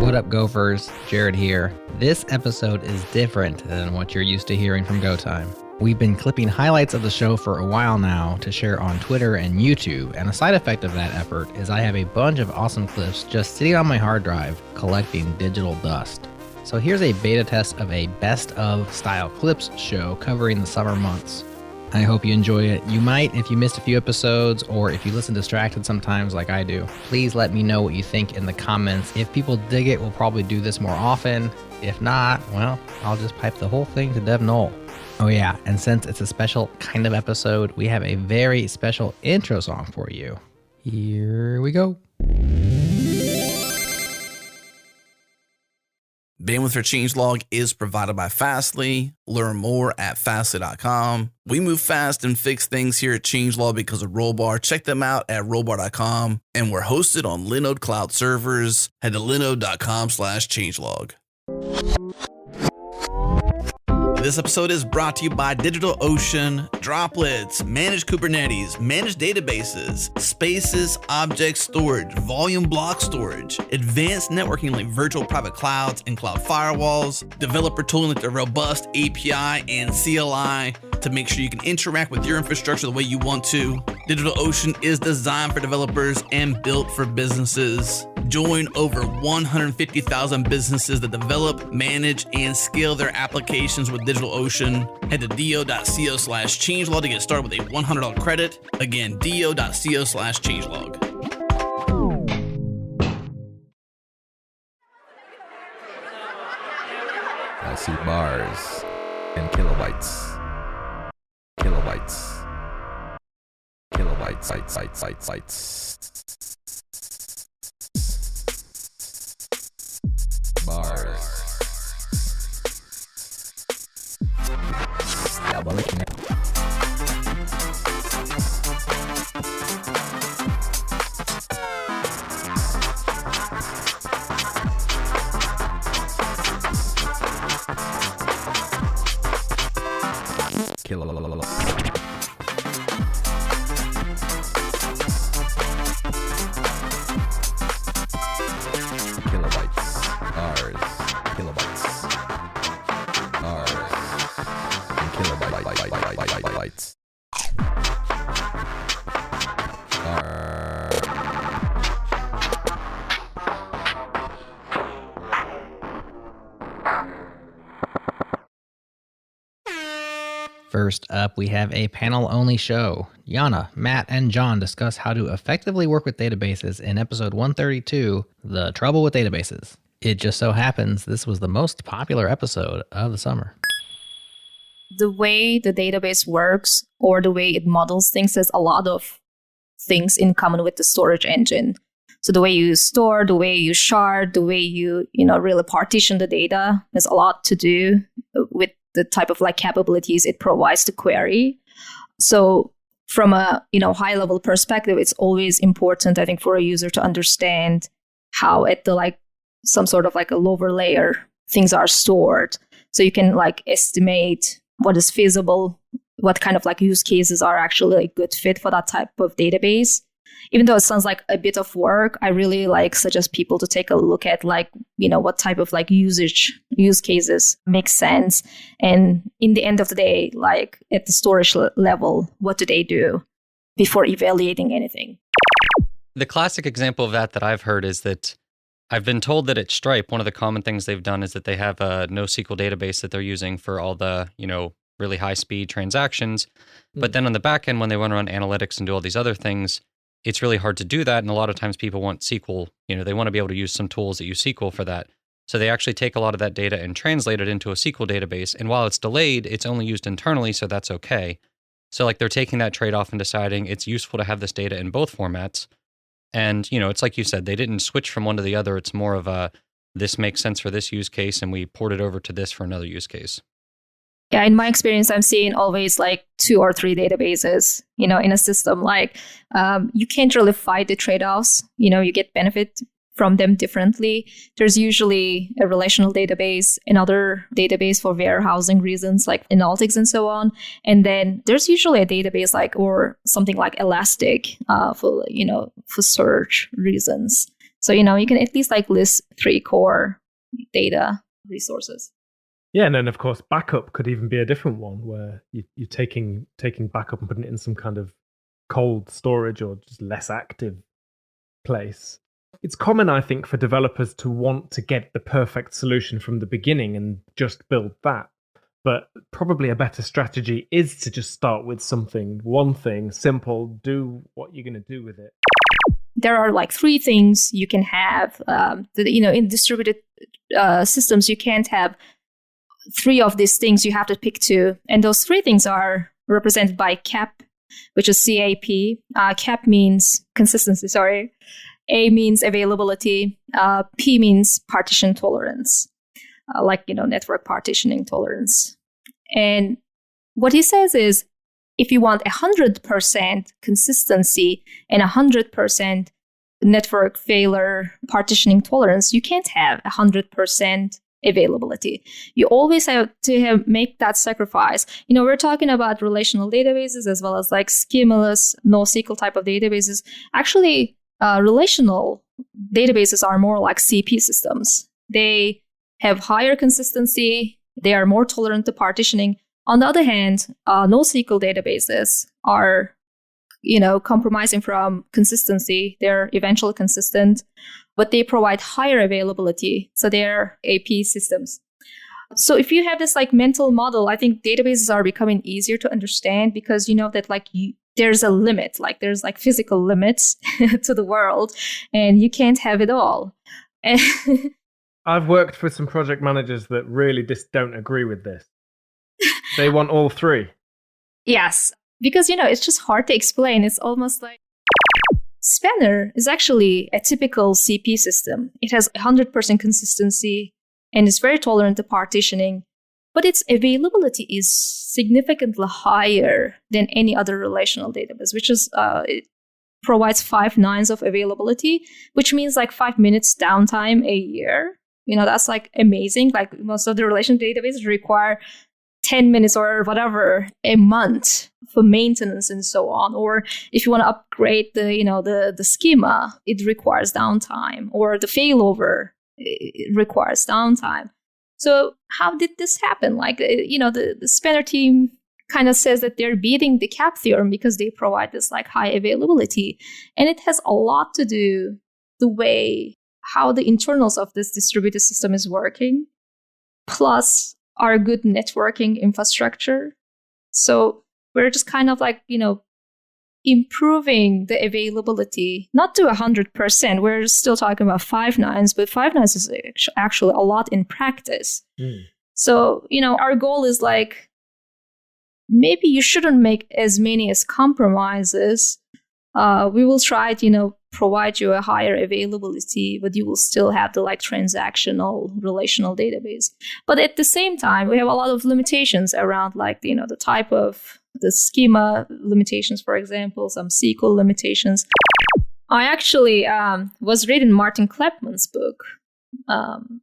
What up, Gophers? Jared here. This episode is different than what you're used to hearing from GoTime. We've been clipping highlights of the show for a while now to share on Twitter and YouTube, and a side effect of that effort is I have a bunch of awesome clips just sitting on my hard drive collecting digital dust. So here's a beta test of a best of style clips show covering the summer months. I hope you enjoy it. You might if you missed a few episodes or if you listen distracted sometimes like I do. Please let me know what you think in the comments. If people dig it, we'll probably do this more often. If not, well, I'll just pipe the whole thing to Dev Null. Oh yeah, and since it's a special kind of episode, we have a very special intro song for you. Here we go. Bandwidth for Changelog is provided by Fastly. Learn more at fastly.com. We move fast and fix things here at Changelog because of Rollbar. Check them out at rollbar.com. And we're hosted on Linode Cloud servers. Head to linode.com/changelog. This episode is brought to you by DigitalOcean, Droplets, Managed Kubernetes, Managed Databases, Spaces, Object Storage, Volume Block Storage, Advanced Networking like Virtual Private Clouds and Cloud Firewalls, Developer Tooling like the robust API and CLI to make sure you can interact with your infrastructure the way you want to. DigitalOcean is designed for developers and built for businesses. Join over 150,000 businesses that develop, manage, and scale their applications with DigitalOcean. Head to do.co/changelog to get started with a $100 credit. Again, do.co/changelog. I see bars and kilobytes. Kilobytes. Sites. Bars. First up, we have a panel-only show. Yana, Matt, and John discuss how to effectively work with databases in episode 132, The Trouble with Databases. It just so happens this was the most popular episode of the summer. The way the database works or the way it models things has a lot of things in common with the storage engine. So the way you store, the way you shard, the way you really partition the data has a lot to do with the type of capabilities it provides to query. So from a high level perspective, it's always important, I think, for a user to understand how at the some sort of a lower layer things are stored. So you can estimate what is feasible, what kind of use cases are actually a good fit for that type of database. Even though it sounds like a bit of work, I really suggest people to take a look at what type of use cases make sense. And in the end of the day, at the storage level, what do they do before evaluating anything? The classic example of that I've heard is that I've been told that at Stripe, one of the common things they've done is that they have a NoSQL database that they're using for all the, really high speed transactions. But then on the back end, when they want to run analytics and do all these other things, it's really hard to do that. And a lot of times people want SQL, they want to be able to use some tools that use SQL for that. So they actually take a lot of that data and translate it into a SQL database. And while it's delayed, it's only used internally, so that's okay. So they're taking that trade-off and deciding it's useful to have this data in both formats. And, it's like you said, they didn't switch from one to the other. It's more of a, this makes sense for this use case, and we port it over to this for another use case. Yeah, in my experience, I'm seeing always 2 or 3 databases, in a system. You can't really fight the trade-offs. You get benefit from them differently. There's usually a relational database, another database for warehousing reasons like analytics and so on. And then there's usually a database or something like Elastic for search reasons. So, you can at least like list 3 core data resources. Yeah, and then of course backup could even be a different one where you're taking backup and putting it in some kind of cold storage or just less active place. It's common, I think, for developers to want to get the perfect solution from the beginning and just build that. But probably a better strategy is to just start with one thing, simple, do what you're going to do with it. There are like 3 things you can have. In distributed systems, you can't have 3 of these things. You have to pick 2. And those 3 things are represented by CAP, which is CAP. CAP means consistency, sorry. A means availability. P means partition tolerance, network partitioning tolerance. And what he says is, if you want 100% consistency and 100% network failure partitioning tolerance, you can't have 100% availability. You always have to make that sacrifice. We're talking about relational databases as well as like schemaless, NoSQL type of databases. Actually, relational databases are more like CP systems. They have higher consistency. They are more tolerant to partitioning. On the other hand, NoSQL databases are, compromising from consistency. They're eventually consistent, but they provide higher availability. So they're AP systems. So if you have this like mental model, I think databases are becoming easier to understand because you know that there's a limit, like there's like physical limits to the world and you can't have it all. I've worked with some project managers that really just don't agree with this. They want all 3. Yes, because, it's just hard to explain. It's almost like Spanner is actually a typical CP system. It has 100% consistency and is very tolerant to partitioning, but its availability is significantly higher than any other relational database, which is it provides 5 nines of availability, which means like 5 minutes downtime a year. That's like amazing. Like most of the relational databases require 10 minutes or whatever a month for maintenance and so on. Or if you want to upgrade the schema, it requires downtime, or the failover, it requires downtime. So how did this happen? Like, the Spanner team kind of says that they're beating the CAP theorem because they provide this like high availability. And it has a lot to do the way how the internals of this distributed system is working, plus our good networking infrastructure. So we're just kind of like, improving the availability, not to 100%. We're still talking about 5 nines, but 5 nines is actually a lot in practice. So, our goal is like, maybe you shouldn't make as many as compromises. We will try to, provide you a higher availability, but you will still have the like transactional relational database. But at the same time, we have a lot of limitations around like, the type of the schema limitations, for example, some SQL limitations. I actually was reading Martin Kleppmann's book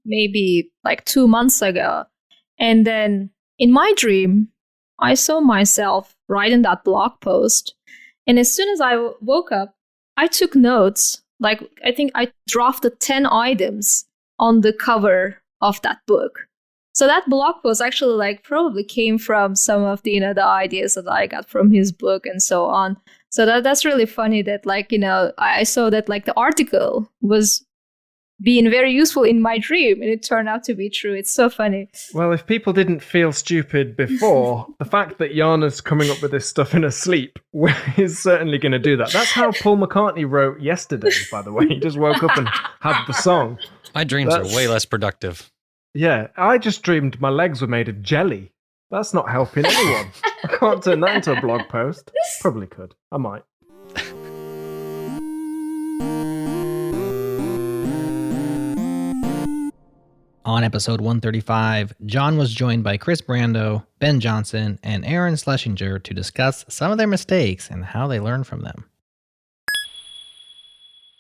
maybe like 2 months ago. And then in my dream, I saw myself writing that blog post. And as soon as I woke up, I took notes. Like, I think I drafted 10 items on the cover of that book. So that blog post actually like probably came from some of the, the ideas that I got from his book and so on. So that's really funny that like, I saw that like the article was being very useful in my dream and it turned out to be true. It's so funny. Well, if people didn't feel stupid before, the fact that Jana's coming up with this stuff in her sleep is certainly going to do that. That's how Paul McCartney wrote Yesterday, by the way. He just woke up and had the song. My dreams are way less productive. Yeah, I just dreamed my legs were made of jelly. That's not helping anyone. I can't turn that into a blog post. Probably could. I might. On episode 135, John was joined by Chris Brando, Ben Johnson, and Aaron Schlesinger to discuss some of their mistakes and how they learned from them.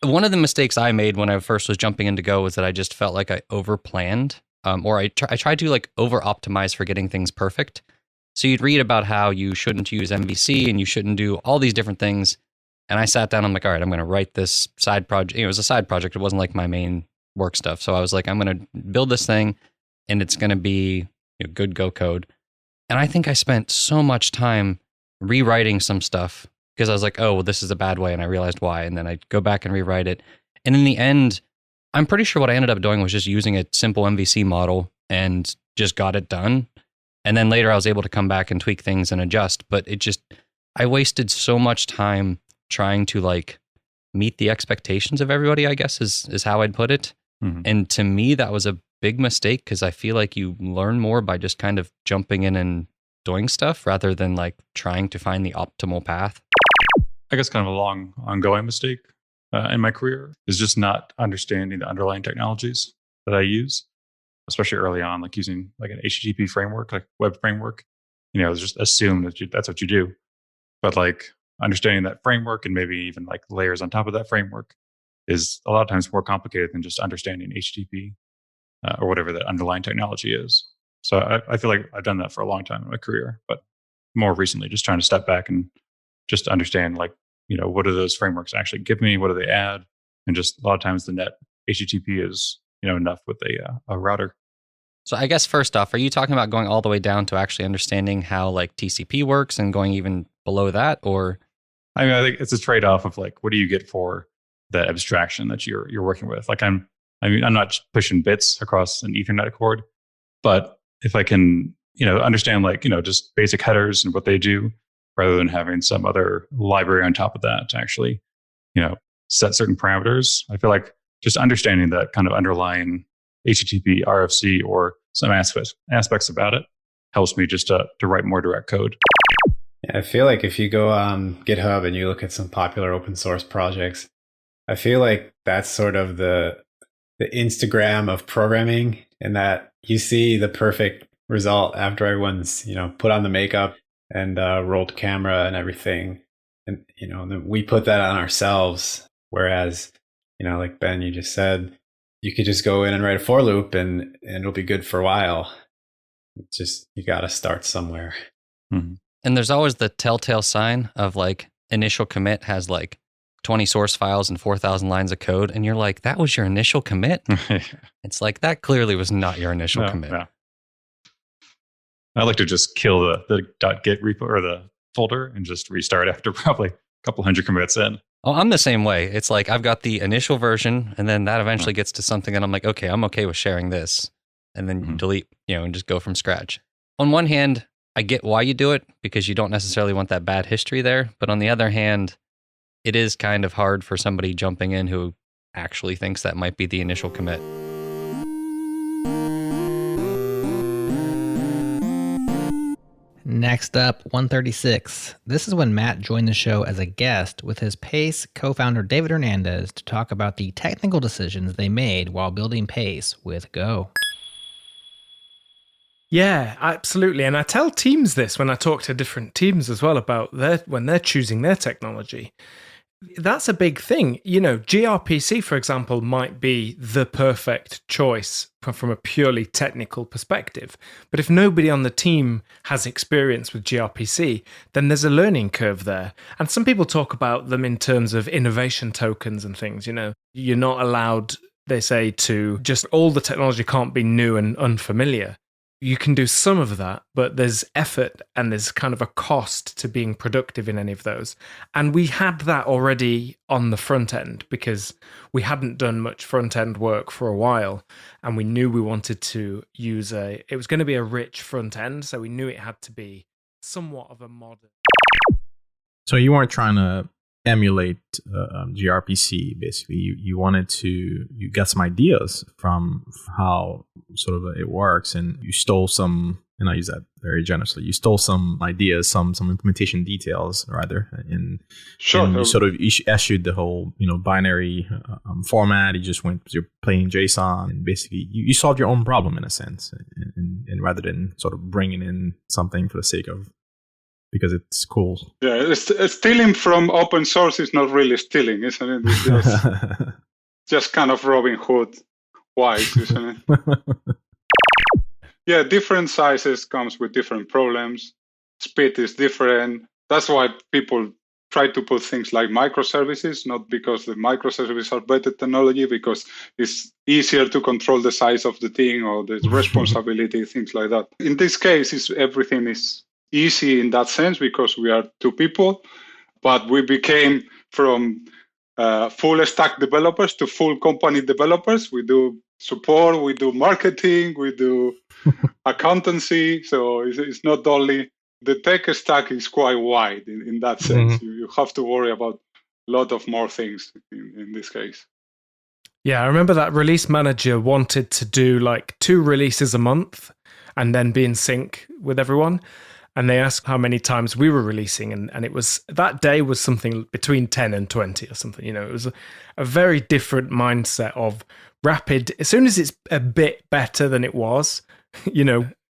One of the mistakes I made when I first was jumping into Go was that I just felt like I overplanned, or I tried to like over-optimize for getting things perfect. So you'd read about how you shouldn't use MVC and you shouldn't do all these different things. And I sat down, I'm like, all right, I'm going to write this side project. It was a side project. It wasn't like my main work stuff. So I was like, I'm going to build this thing and it's going to be good Go code. And I think I spent so much time rewriting some stuff because I was like, oh, well, this is a bad way. And I realized why. And then I'd go back and rewrite it. And in the end, I'm pretty sure what I ended up doing was just using a simple MVC model and just got it done. And then later I was able to come back and tweak things and adjust. But I wasted so much time trying to like meet the expectations of everybody, I guess is how I'd put it. Mm-hmm. And to me, that was a big mistake because I feel like you learn more by just kind of jumping in and doing stuff rather than like trying to find the optimal path. I guess kind of a long ongoing mistake in my career is just not understanding the underlying technologies that I use, especially early on, like using like an HTTP framework, like web framework. Just assume that that's what you do. But like understanding that framework and maybe even like layers on top of that framework is a lot of times more complicated than just understanding HTTP or whatever the underlying technology is. So I feel like I've done that for a long time in my career, but more recently, just trying to step back and just understand like, what do those frameworks actually give me? What do they add? And just a lot of times the net HTTP is, enough with a router. So I guess first off, are you talking about going all the way down to actually understanding how like TCP works and going even below that? Or I think it's a trade-off of like, what do you get for the abstraction that you're working with? Like I'm not pushing bits across an Ethernet cord, but if I can, understand like, just basic headers and what they do, rather than having some other library on top of that to actually, set certain parameters. I feel like just understanding that kind of underlying HTTP, RFC, or some aspects about it helps me just to write more direct code. Yeah, I feel like if you go on GitHub and you look at some popular open source projects, I feel like that's sort of the Instagram of programming, in that you see the perfect result after everyone's, put on the makeup and rolled camera and everything. And, and then we put that on ourselves. Whereas, like Ben, you just said, you could just go in and write a for loop and it'll be good for a while. It's just, you got to start somewhere. Mm-hmm. And there's always the telltale sign of like initial commit has like 20 source files and 4,000 lines of code. And you're like, that was your initial commit? It's like, that clearly was not your initial commit. No. I like to just kill the .git repo or the folder and just restart after probably a couple hundred commits in. Oh, I'm the same way. It's like I've got the initial version and then that eventually gets to something and I'm like, okay, I'm okay with sharing this. And then you delete, and just go from scratch. On one hand, I get why you do it because you don't necessarily want that bad history there. But on the other hand, it is kind of hard for somebody jumping in who actually thinks that might be the initial commit. Next up, 136. This is when Matt joined the show as a guest with his Pace co-founder David Hernandez to talk about the technical decisions they made while building Pace with Go. Yeah, absolutely. And I tell teams this when I talk to different teams as well about when they're choosing their technology. That's a big thing. gRPC, for example, might be the perfect choice from a purely technical perspective. But if nobody on the team has experience with gRPC, then there's a learning curve there. And some people talk about them in terms of innovation tokens and things. You're not allowed, they say, to just all the technology can't be new and unfamiliar. You can do some of that, but there's effort and there's kind of a cost to being productive in any of those. And we had that already on the front end because we hadn't done much front end work for a while. And we knew we wanted to use it was going to be a rich front end. So we knew it had to be somewhat of a modern. So you weren't trying to emulate gRPC, basically. You got some ideas from how sort of it works, and you stole some, and I use that very generously, you stole some ideas, some implementation details rather, and you sort of issued the whole binary format. You're playing JSON, and basically you solved your own problem in a sense, and rather than sort of bringing in something for the sake of, because it's cool. Yeah, stealing from open source is not really stealing, isn't it? It's just kind of Robin Hood wise, isn't it? Yeah, different sizes comes with different problems. Speed is different. That's why people try to put things like microservices, not because the microservices are better technology, because it's easier to control the size of the thing or the responsibility, things like that. In this case, everything is easy in that sense because we are two people, but we became from full stack developers to full company developers. We do support, we do marketing, we do accountancy. So it's not only the tech stack is quite wide in that sense. You have to worry about a lot of more things in this case. Yeah, I remember that release manager wanted to do like 2 releases a month and then be in sync with everyone. And they asked how many times we were releasing. And it was, that day was something between 10 and 20 or something. It was a very different mindset of rapid. As soon as it's a bit better than it was, we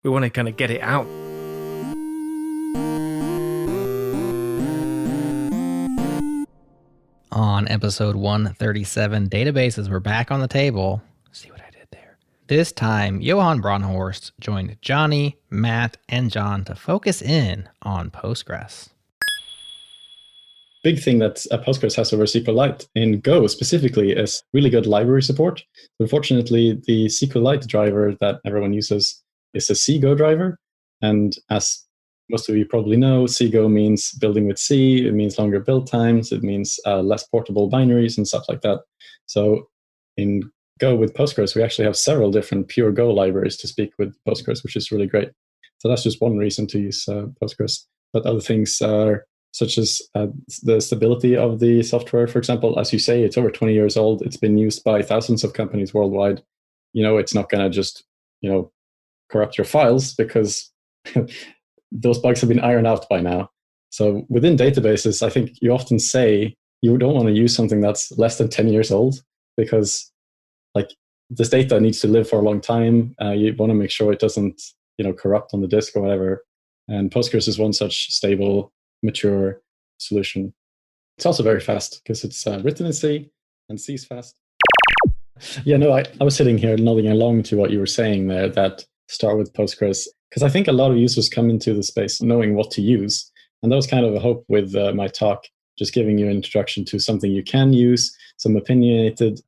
want to kind of get it out. On episode 137, databases were back on the table. See what I did there. This time, Johan Braunhorst joined Johnny, Matt, and John to focus in on Postgres. Big thing that Postgres has over SQLite in Go specifically is really good library support. Unfortunately, the SQLite driver that everyone uses is a CGO driver. And as most of you probably know, CGO means building with C. It means longer build times. It means less portable binaries and stuff like that. So in Go with Postgres, we actually have several different pure Go libraries to speak with Postgres, which is really great. So that's just one reason to use Postgres. But other things are such as the stability of the software. For example, as you say, it's over 20 years old. It's been used by thousands of companies worldwide. It's not going to just, corrupt your files because those bugs have been ironed out by now. So within databases, I think you often say you don't want to use something that's less than 10 years old because this data needs to live for a long time. You want to make sure it doesn't, corrupt on the disk or whatever. And Postgres is one such stable, mature solution. It's also very fast because it's written in C and C is fast. Yeah, no, I was sitting here nodding along to what you were saying there, that start with Postgres, because I think a lot of users come into the space knowing what to use. And that was kind of a hope with my talk, just giving you an introduction to something you can use, some opinionated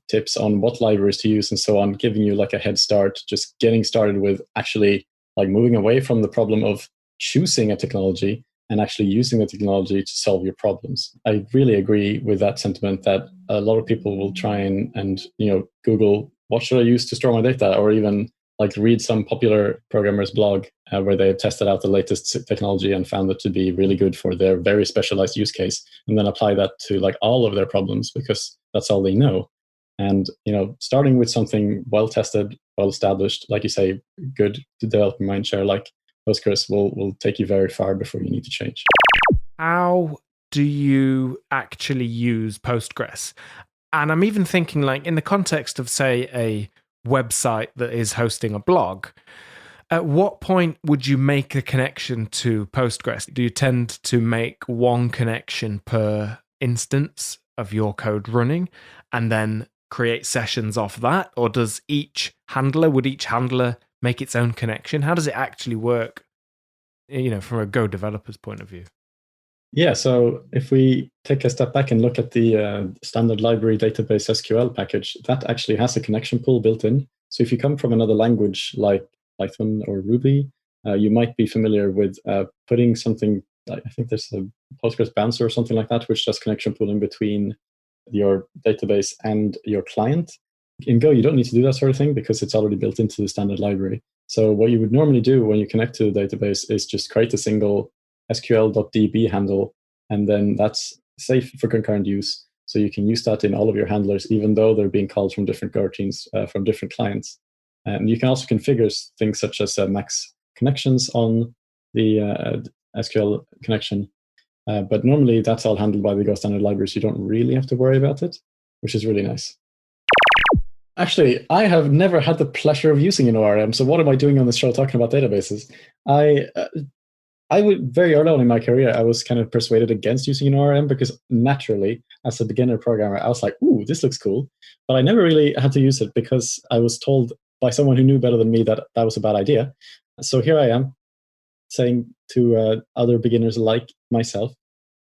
tips on what libraries to use and so on, giving you a head start, just getting started with actually moving away from the problem of choosing a technology and actually using the technology to solve your problems. I really agree with that sentiment that a lot of people will try and Google, what should I use to store my data? Or even read some popular programmer's blog where they've tested out the latest technology and found it to be really good for their very specialized use case, and then apply that to all of their problems because that's all they know. And starting with something well tested, well established, like you say, good to develop mindshare like Postgres will take you very far before you need to change. How do you actually use Postgres? And I'm even thinking in the context of, say, a website that is hosting a blog, at what point would you make a connection to Postgres? Do you tend to make one connection per instance of your code running and then create sessions off that? Or would each handler make its own connection? How does it actually work, from a Go developer's point of view? Yeah, so if we take a step back and look at the standard library database SQL package, that actually has a connection pool built in. So if you come from another language like Python or Ruby, you might be familiar with putting something, I think there's a Postgres bouncer or something like that, which does connection pooling between your database and your client. In Go, you don't need to do that sort of thing because it's already built into the standard library. So what you would normally do when you connect to the database is just create a single SQL.db handle, and then that's safe for concurrent use. So you can use that in all of your handlers, even though they're being called from different coroutines from different clients. And you can also configure things such as max connections on the SQL connection. But normally that's all handled by the Go standard library, so you don't really have to worry about it, which is really nice. Actually, I have never had the pleasure of using an ORM, so what am I doing on this show talking about databases? I would, very early on in my career, I was kind of persuaded against using an ORM because naturally, as a beginner programmer, I was like, ooh, this looks cool. But I never really had to use it because I was told by someone who knew better than me that that was a bad idea. So here I am saying to other beginners like myself,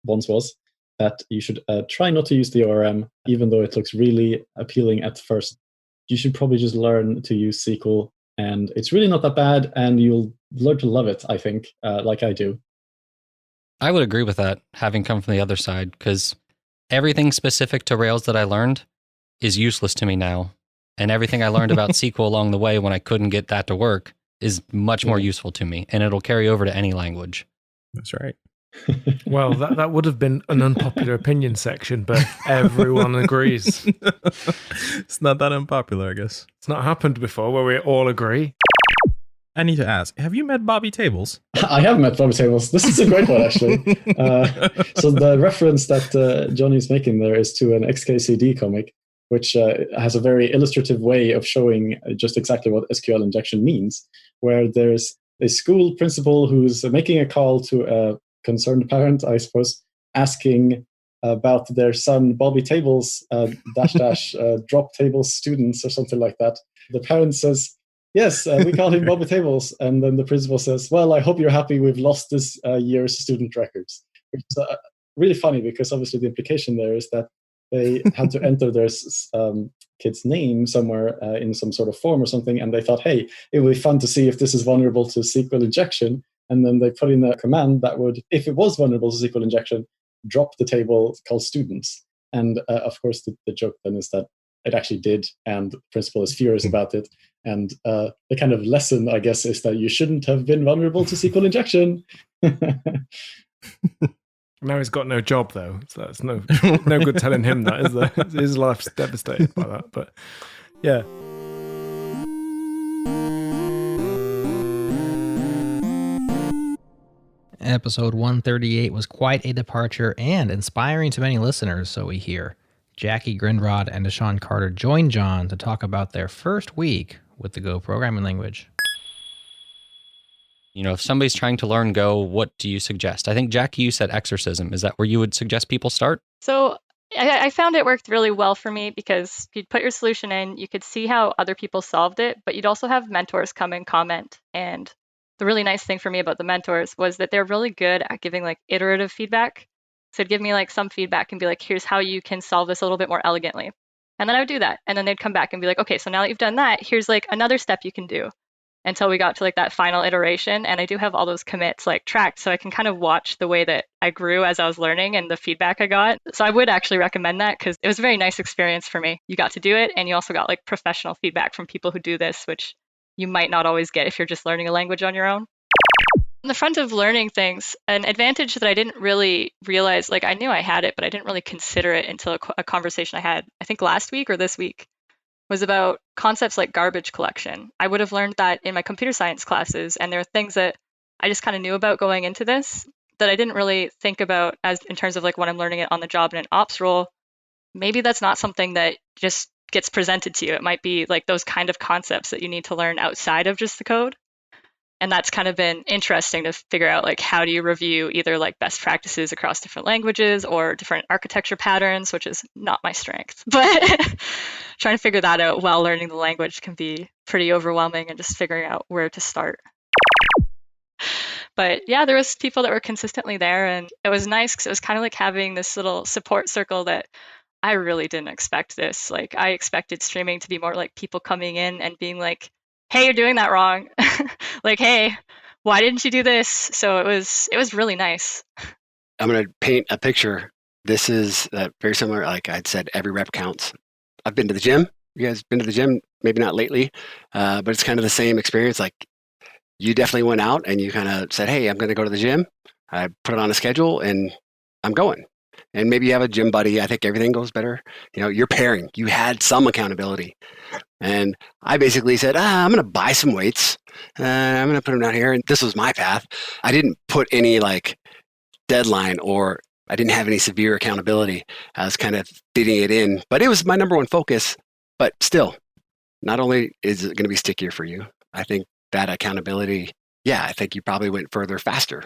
once was that you should try not to use the ORM, even though it looks really appealing at first. You should probably just learn to use SQL, and it's really not that bad, and you'll learn to love it, I think, like I do. I would agree with that, having come from the other side, because everything specific to Rails that I learned is useless to me now. And everything I learned about SQL along the way when I couldn't get that to work is much more useful to me, and it'll carry over to any language. That's right. Well, that would have been an unpopular opinion section, but everyone agrees. It's not that unpopular, I guess. It's not happened before where we all agree. I need to ask, have you met Bobby Tables? I have met Bobby Tables. This is a great one, actually. So the reference that Johnny's making there is to an XKCD comic, which has a very illustrative way of showing just exactly what SQL injection means, where there's a school principal who's making a call to a concerned parent, I suppose, asking about their son Bobby Tables drop tables students or something like that. The parent says, yes, we call him Bobby Tables. And then the principal says, well, I hope you're happy we've lost this year's student records. Which is really funny because obviously the implication there is that they had to enter their kid's name somewhere in some sort of form or something. And they thought, hey, it would be fun to see if this is vulnerable to SQL injection. And then they put in a command that would, if it was vulnerable to SQL injection, drop the table called students. And of course, the joke then is that it actually did, and the principal is furious about it. And the kind of lesson, I guess, is that you shouldn't have been vulnerable to SQL injection. Now he's got no job, though. So that's no good telling him that, is there? His life's devastated by that. But yeah. Episode 138 was quite a departure and inspiring to many listeners, so we hear. Jackie Grindrod and Deshaun Carter joined John to talk about their first week with the Go programming language. You know, if somebody's trying to learn Go, what do you suggest? I think, Jackie, you said exorcism. Is that where you would suggest people start? So I found it worked really well for me because you'd put your solution in, you could see how other people solved it, but you'd also have mentors come and comment. And the really nice thing for me about the mentors was that they're really good at giving like iterative feedback. So it'd give me like some feedback and be like, here's how you can solve this a little bit more elegantly. And then I would do that. And then they'd come back and be like, okay, so now that you've done that, here's like another step you can do, until we got to like that final iteration. And I do have all those commits like tracked, so I can kind of watch the way that I grew as I was learning and the feedback I got. So I would actually recommend that because it was a very nice experience for me. You got to do it, and you also got like professional feedback from people who do this, which you might not always get if you're just learning a language on your own. On the front of learning things, an advantage that I didn't really realize, like I knew I had it, but I didn't really consider it until a conversation I had, I think last week or this week, was about concepts like garbage collection. I would have learned that in my computer science classes, and there are things that I just kind of knew about going into this that I didn't really think about as in terms of like when I'm learning it on the job in an ops role. Maybe that's not something that just gets presented to you. It might be like those kind of concepts that you need to learn outside of just the code. And that's kind of been interesting to figure out, like, how do you review either like best practices across different languages or different architecture patterns, which is not my strength. But trying to figure that out while learning the language can be pretty overwhelming, and just figuring out where to start. But yeah, there was people that were consistently there, and it was nice because it was kind of like having this little support circle that I really didn't expect this. Like, I expected streaming to be more like people coming in and being like, hey, you're doing that wrong. Like, hey, why didn't you do this? So it was really nice. I'm going to paint a picture. This is very similar. Like I'd said, every rep counts. I've been to the gym. You guys been to the gym? Maybe not lately, but it's kind of the same experience. Like, you definitely went out and you kind of said, hey, I'm going to go to the gym. I put it on a schedule and I'm going. And maybe you have a gym buddy. I think everything goes better. You know, you're pairing. You had some accountability. And I basically said, I'm going to buy some weights. I'm going to put them down here. And this was my path. I didn't put any like deadline, or I didn't have any severe accountability. I was kind of fitting it in. But it was my number one focus. But still, not only is it going to be stickier for you, I think that accountability, yeah, I think you probably went further faster.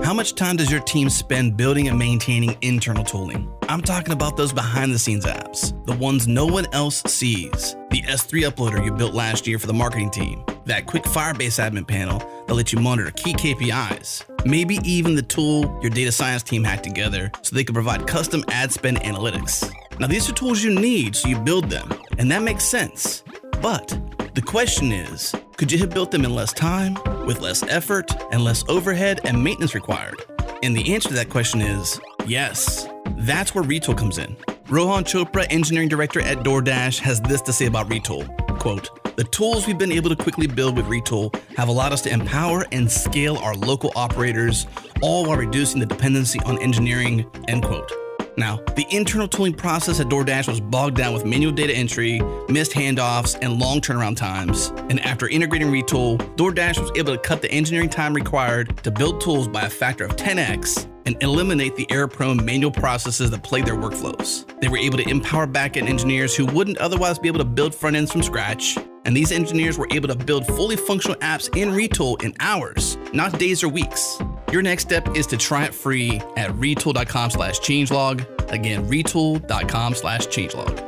How much time does your team spend building and maintaining internal tooling? I'm talking about those behind the scenes apps, the ones no one else sees. The S3 uploader you built last year for the marketing team, that quick Firebase admin panel that lets you monitor key KPIs, maybe even the tool your data science team hacked together so they can provide custom ad spend analytics. Now these are tools you need, so you build them, and that makes sense. But the question is, could you have built them in less time, with less effort, and less overhead and maintenance required? And the answer to that question is yes. That's where Retool comes in. Rohan Chopra, engineering director at DoorDash, has this to say about Retool. Quote, "The tools we've been able to quickly build with Retool have allowed us to empower and scale our local operators, all while reducing the dependency on engineering," end quote. Now, the internal tooling process at DoorDash was bogged down with manual data entry, missed handoffs, and long turnaround times. And after integrating Retool, DoorDash was able to cut the engineering time required to build tools by a factor of 10x and eliminate the error-prone manual processes that plague their workflows. They were able to empower backend engineers who wouldn't otherwise be able to build front ends from scratch. And these engineers were able to build fully functional apps in Retool in hours, not days or weeks. Your next step is to try it free at retool.com/changelog. Again, retool.com/changelog.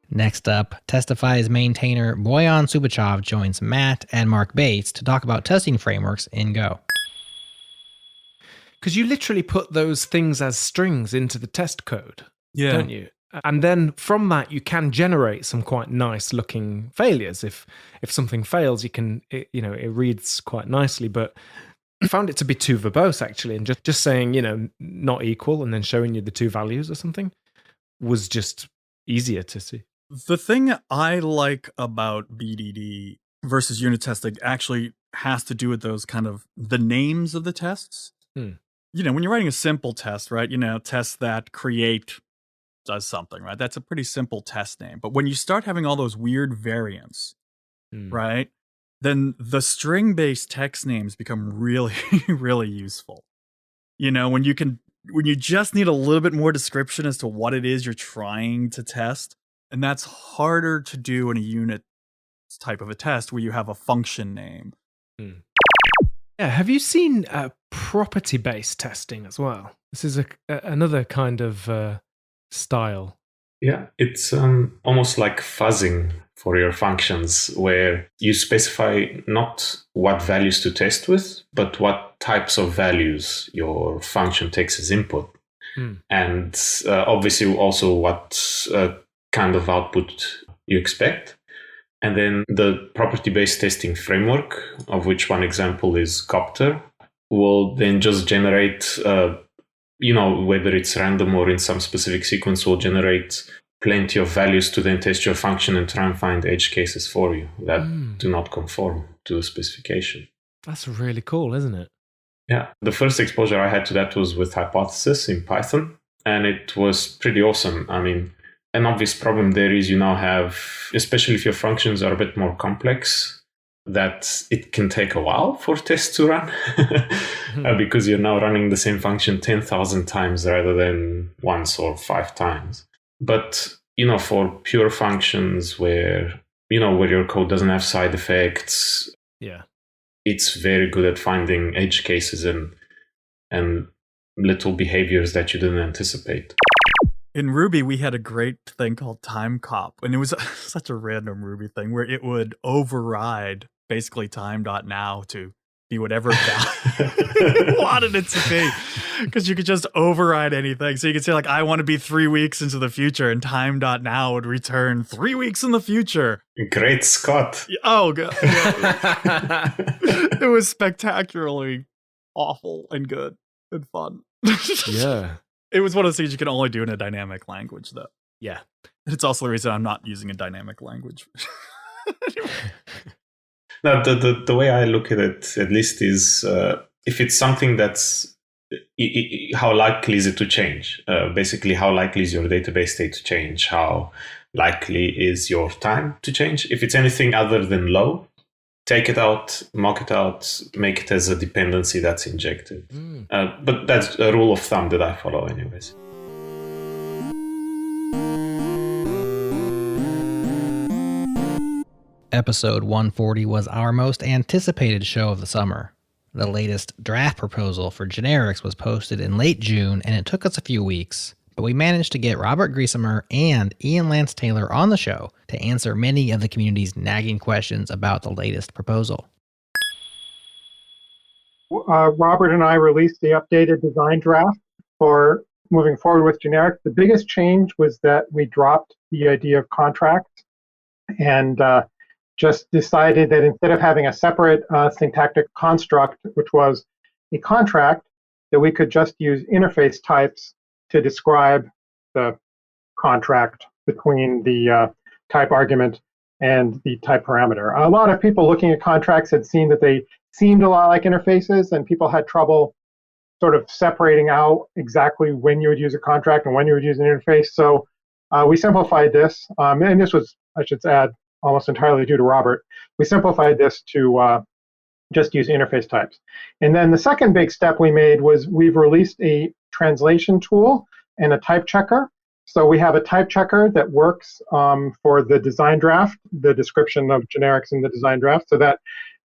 Next up, Testify's maintainer Boyan Subachov joins Matt and Mark Bates to talk about testing frameworks in Go. Because you literally put those things as strings into the test code, don't you? And then from that, you can generate some quite nice looking failures. If something fails, it reads quite nicely. But I found it to be too verbose, actually. And just saying, not equal and then showing you the two values or something was just easier to see. The thing I like about BDD versus unit testing actually has to do with those kind of the names of the tests. When you're writing a simple test, right? Test that create does something, right? That's a pretty simple test name. But when you start having all those weird variants, right? Then the string-based text names become really, really useful. When you just need a little bit more description as to what it is you're trying to test. And that's harder to do in a unit type of a test where you have a function name. Yeah, have you seen property-based testing as well? This is another kind of style. Yeah, it's almost like fuzzing for your functions, where you specify not what values to test with, but what types of values your function takes as input. And obviously also what kind of output you expect. And then the property-based testing framework, of which one example is Copter, will then just generate, whether it's random or in some specific sequence, will generate plenty of values to then test your function and try and find edge cases for you that do not conform to the specification. That's really cool, isn't it? Yeah. The first exposure I had to that was with Hypothesis in Python, and it was pretty awesome. I mean, an obvious problem there is you now have, especially if your functions are a bit more complex, that it can take a while for tests to run because you're now running the same function 10,000 times rather than once or 5 times. But, for pure functions where your code doesn't have side effects, it's very good at finding edge cases and little behaviors that you didn't anticipate. In Ruby, we had a great thing called timecop, and it was such a random Ruby thing where it would override basically time.now to be whatever it wanted it to be, because you could just override anything. So you could say, like, I want to be 3 weeks into the future, and time.now would return 3 weeks in the future. Great Scott. Oh, God. It was spectacularly awful and good and fun. Yeah. It was one of those things you can only do in a dynamic language, though. Yeah. And it's also the reason I'm not using a dynamic language. Now, the way I look at it, at least, is if it's something that's, how likely is it to change? Basically, how likely is your database state to change? How likely is your time to change? If it's anything other than low, take it out, mock it out, make it as a dependency that's injected. But that's a rule of thumb that I follow anyways. Episode 140 was our most anticipated show of the summer. The latest draft proposal for generics was posted in late June, and it took us a few weeks, but we managed to get Robert Griesemer and Ian Lance Taylor on the show to answer many of the community's nagging questions about the latest proposal. Robert and I released the updated design draft for moving forward with generics. The biggest change was that we dropped the idea of contracts and just decided that instead of having a separate syntactic construct, which was a contract, that we could just use interface types to describe the contract between the type argument and the type parameter. A lot of people looking at contracts had seen that they seemed a lot like interfaces, and people had trouble sort of separating out exactly when you would use a contract and when you would use an interface. So we simplified this, and this was, I should add, almost entirely due to Robert. We simplified this to just use interface types. And then the second big step we made was we've released a translation tool and a type checker. So we have a type checker that works for the design draft, the description of generics in the design draft. So that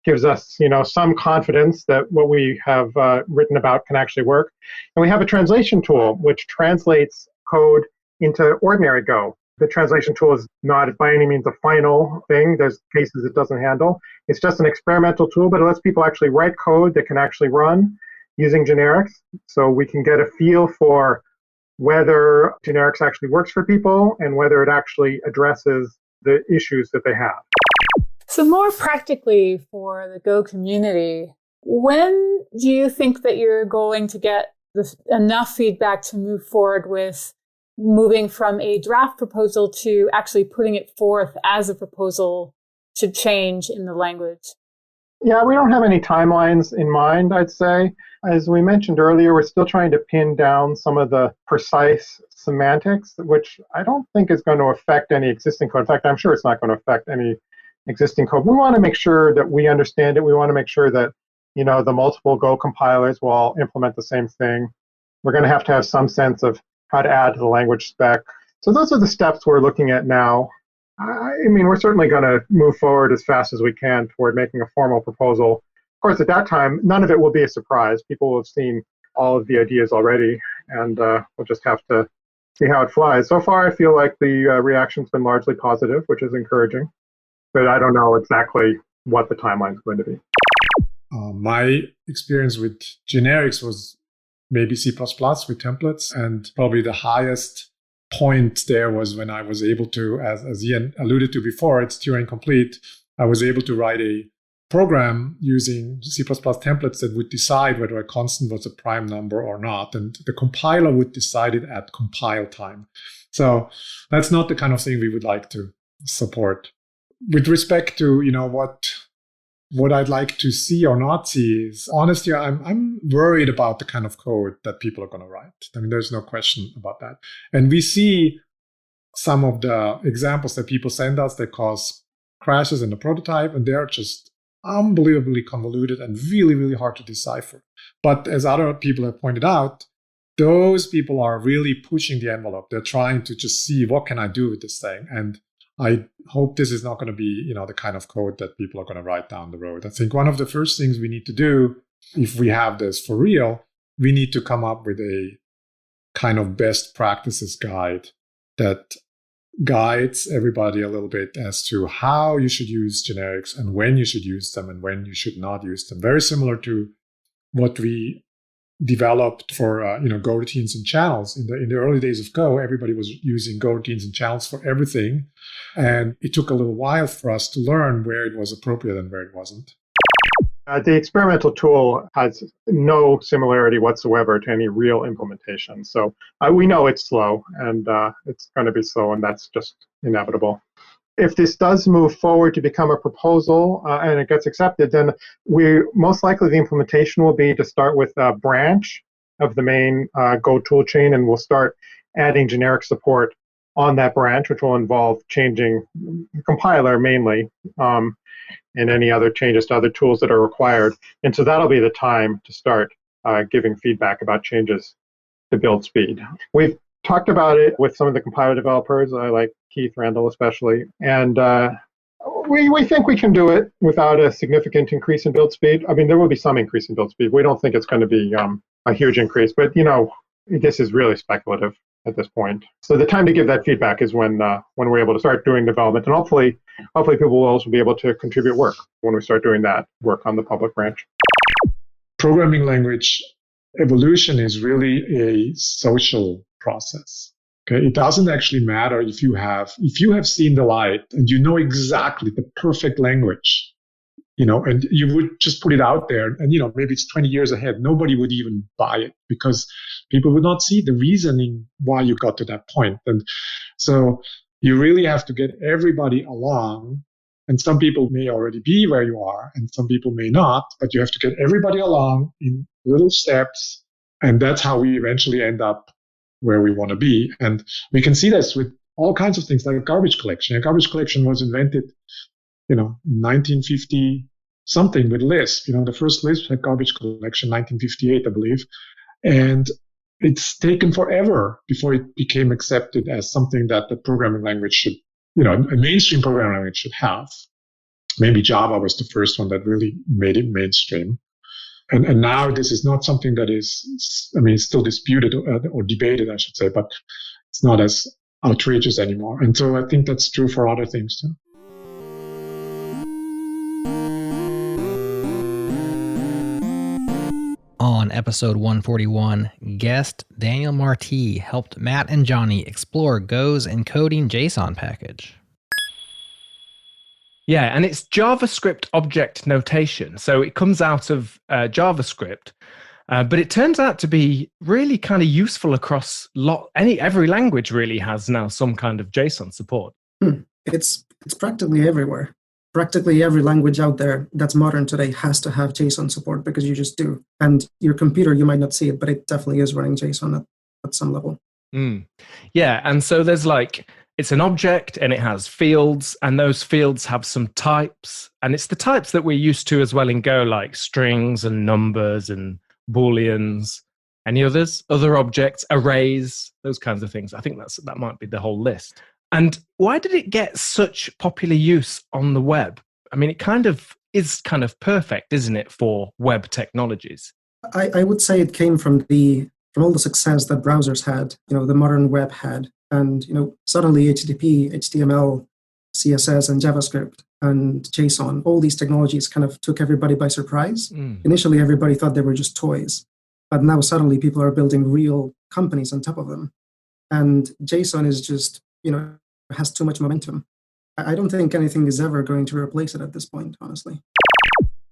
gives us, some confidence that what we have written about can actually work. And we have a translation tool which translates code into ordinary Go. The translation tool is not by any means a final thing. There's cases it doesn't handle. It's just an experimental tool, but it lets people actually write code that can actually run using generics. So we can get a feel for whether generics actually works for people and whether it actually addresses the issues that they have. So more practically for the Go community, when do you think that you're going to get enough feedback to move forward with moving from a draft proposal to actually putting it forth as a proposal to change in the language? Yeah, we don't have any timelines in mind, I'd say. As we mentioned earlier, we're still trying to pin down some of the precise semantics, which I don't think is going to affect any existing code. In fact, I'm sure it's not going to affect any existing code. We want to make sure that we understand it. We want to make sure that, the multiple Go compilers will all implement the same thing. We're going to have some sense of how to add to the language spec. So those are the steps we're looking at now. We're certainly going to move forward as fast as we can toward making a formal proposal. Of course, at that time, none of it will be a surprise. People will have seen all of the ideas already, and we'll just have to see how it flies. So far, I feel like the reaction's been largely positive, which is encouraging, but I don't know exactly what the timeline is going to be. My experience with generics was maybe C++ with templates, and probably the highest point there was when I was able to, as Ian alluded to before, it's Turing complete. I was able to write a program using C++ templates that would decide whether a constant was a prime number or not, and the compiler would decide it at compile time. So that's not the kind of thing we would like to support. With respect to what I'd like to see or not see is, honestly, I'm worried about the kind of code that people are going to write. There's no question about that. And we see some of the examples that people send us that cause crashes in the prototype, and they're just unbelievably convoluted and really, really hard to decipher. But as other people have pointed out, those people are really pushing the envelope. They're trying to just see, what can I do with this thing? And I hope this is not going to be, the kind of code that people are going to write down the road. I think one of the first things we need to do, if we have this for real, we need to come up with a kind of best practices guide that guides everybody a little bit as to how you should use generics and when you should use them and when you should not use them. Very similar to what we developed for Go routines and channels. In the early days of Go, everybody was using Go routines and channels for everything. And it took a little while for us to learn where it was appropriate and where it wasn't. The experimental tool has no similarity whatsoever to any real implementation. So we know it's slow, and it's going to be slow, and that's just inevitable. If this does move forward to become a proposal and it gets accepted, then most likely the implementation will be to start with a branch of the main Go toolchain, and we'll start adding generic support on that branch, which will involve changing the compiler mainly. and any other changes to other tools that are required. And so that'll be the time to start giving feedback about changes to build speed. We've talked about it with some of the compiler developers, like Keith Randall especially, and we think we can do it without a significant increase in build speed. I mean, there will be some increase in build speed. We don't think it's going to be a huge increase, but this is really speculative at this point. So the time to give that feedback is when we're able to start doing development, and hopefully people will also be able to contribute work when we start doing that work on the public branch. Programming language evolution is really a social process. Okay, it doesn't actually matter if you have seen the light and you know exactly the perfect language, and you would just put it out there, and maybe it's 20 years ahead, nobody would even buy it because people would not see the reasoning why you got to that point. And so you really have to get everybody along, and some people may already be where you are and some people may not, but you have to get everybody along in little steps, and that's how we eventually end up where we want to be. And we can see this with all kinds of things like garbage collection. A garbage collection was invented, in 1950 something with Lisp. The first Lisp had garbage collection, 1958, I believe. And it's taken forever before it became accepted as something that the programming language should, a mainstream programming language should have. Maybe Java was the first one that really made it mainstream. And now this is not something that is, it's still disputed or debated, I should say, but it's not as outrageous anymore. And so I think that's true for other things too. On episode 141, guest Daniel Marti helped Matt and Johnny explore Go's encoding JSON package. Yeah, and it's JavaScript object notation. So it comes out of JavaScript, but it turns out to be really kind of useful across every language really has now some kind of JSON support. It's practically everywhere. Practically every language out there that's modern today has to have JSON support because you just do. And your computer, you might not see it, but it definitely is running JSON at some level. Yeah, and so there's it's an object and it has fields, and those fields have some types. And it's the types that we're used to as well in Go, like strings and numbers and Booleans. Any others? Other objects, arrays, those kinds of things. I think that might be the whole list. And why did it get such popular use on the web? I mean, it kind of is kind of perfect, isn't it, for web technologies? I would say it came from all the success that browsers had, the modern web had. And, suddenly HTTP, HTML, CSS, and JavaScript, and JSON, all these technologies kind of took everybody by surprise. Initially, everybody thought they were just toys. But now suddenly people are building real companies on top of them. And JSON is just, has too much momentum. I don't think anything is ever going to replace it at this point, honestly.